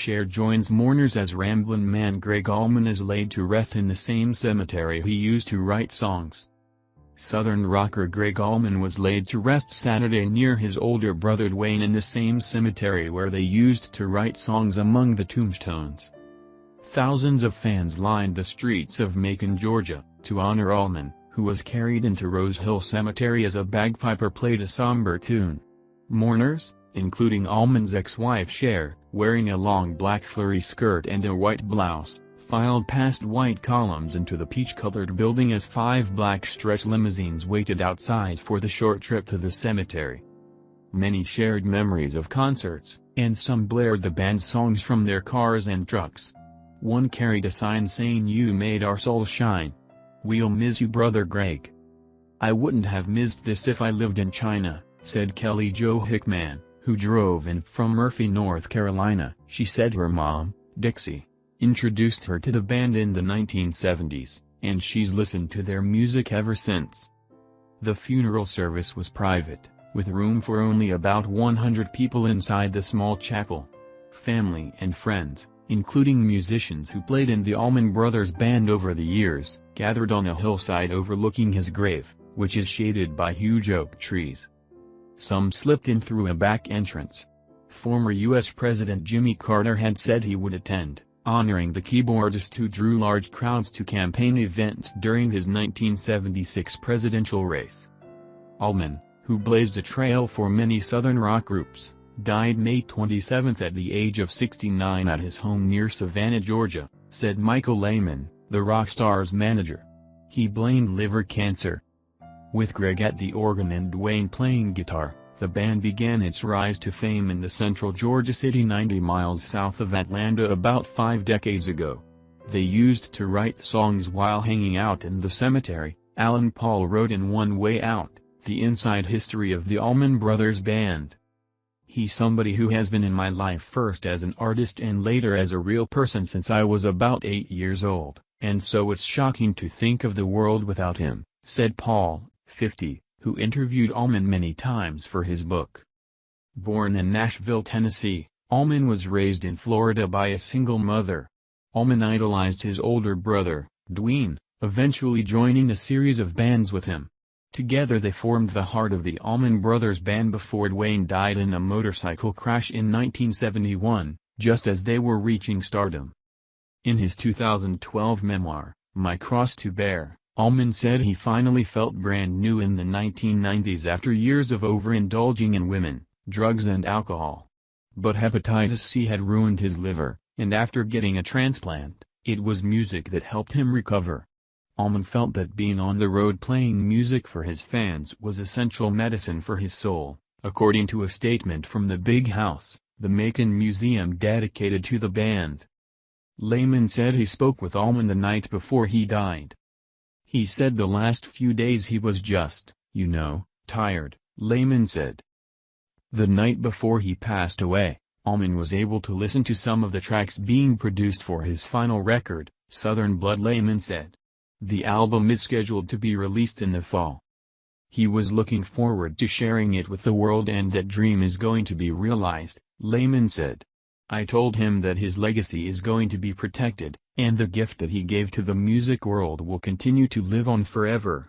Cher joins mourners as Ramblin Man Greg Allman is laid to rest in the same cemetery he used to write songs. Southern rocker Gregg Allman was laid to rest Saturday near his older brother Duane in the same cemetery where they used to write songs among the tombstones. Thousands of fans lined the streets of Macon, Georgia, to honor Allman, who was carried into Rose Hill Cemetery as a bagpiper played a somber tune. Mourners, including Allman's ex-wife Cher, wearing a long black flurry skirt and a white blouse, filed past white columns into the peach-colored building as 5 black stretch limousines waited outside for the short trip to the cemetery. Many shared memories of concerts, and some blared the band's songs from their cars and trucks. One carried a sign saying "You made our soul shine. We'll miss you, brother Greg. I wouldn't have missed this if I lived in China," said Kelly Jo Hickman, who drove in from Murphy, North Carolina. She said her mom, Dixie, introduced her to the band in the 1970s, and she's listened to their music ever since. The funeral service was private, with room for only about 100 people inside the small chapel. Family and friends, including musicians who played in the Allman Brothers Band over the years, gathered on a hillside overlooking his grave, which is shaded by huge oak trees. Some slipped in through a back entrance. Former U.S. President Jimmy Carter had said he would attend, honoring the keyboardist who drew large crowds to campaign events during his 1976 presidential race. Allman, who blazed a trail for many Southern rock groups, died May 27 at the age of 69 at his home near Savannah, Georgia, said Michael Lehman, the rock star's manager. He blamed liver cancer. With Greg at the organ and Duane playing guitar, the band began its rise to fame in the central Georgia city 90 miles south of Atlanta about 5 decades ago. They used to write songs while hanging out in the cemetery, Alan Paul wrote in One Way Out, the inside history of the Allman Brothers Band. He's somebody who has been in my life first as an artist and later as a real person since I was about 8 years old, and so it's shocking to think of the world without him, said Paul, 50, who interviewed Allman many times for his book. Born in Nashville, Tennessee, Allman was raised in Florida by a single mother. Allman idolized his older brother, Duane, eventually joining a series of bands with him. Together they formed the heart of the Allman Brothers Band before Duane died in a motorcycle crash in 1971, just as they were reaching stardom. In his 2012 memoir, My Cross to Bear, Allman said he finally felt brand new in the 1990s after years of overindulging in women, drugs and alcohol. But hepatitis C had ruined his liver, and after getting a transplant, it was music that helped him recover. Allman felt that being on the road playing music for his fans was essential medicine for his soul, according to a statement from the Big House, the Macon museum dedicated to the band. Lehman said he spoke with Allman the night before he died. He said the last few days he was just, tired, Lehman said. The night before he passed away, Allman was able to listen to some of the tracks being produced for his final record, Southern Blood. Lehman said. The album is scheduled to be released in the fall. He was looking forward to sharing it with the world and that dream is going to be realized, Lehman said. I told him that his legacy is going to be protected, and the gift that he gave to the music world will continue to live on forever.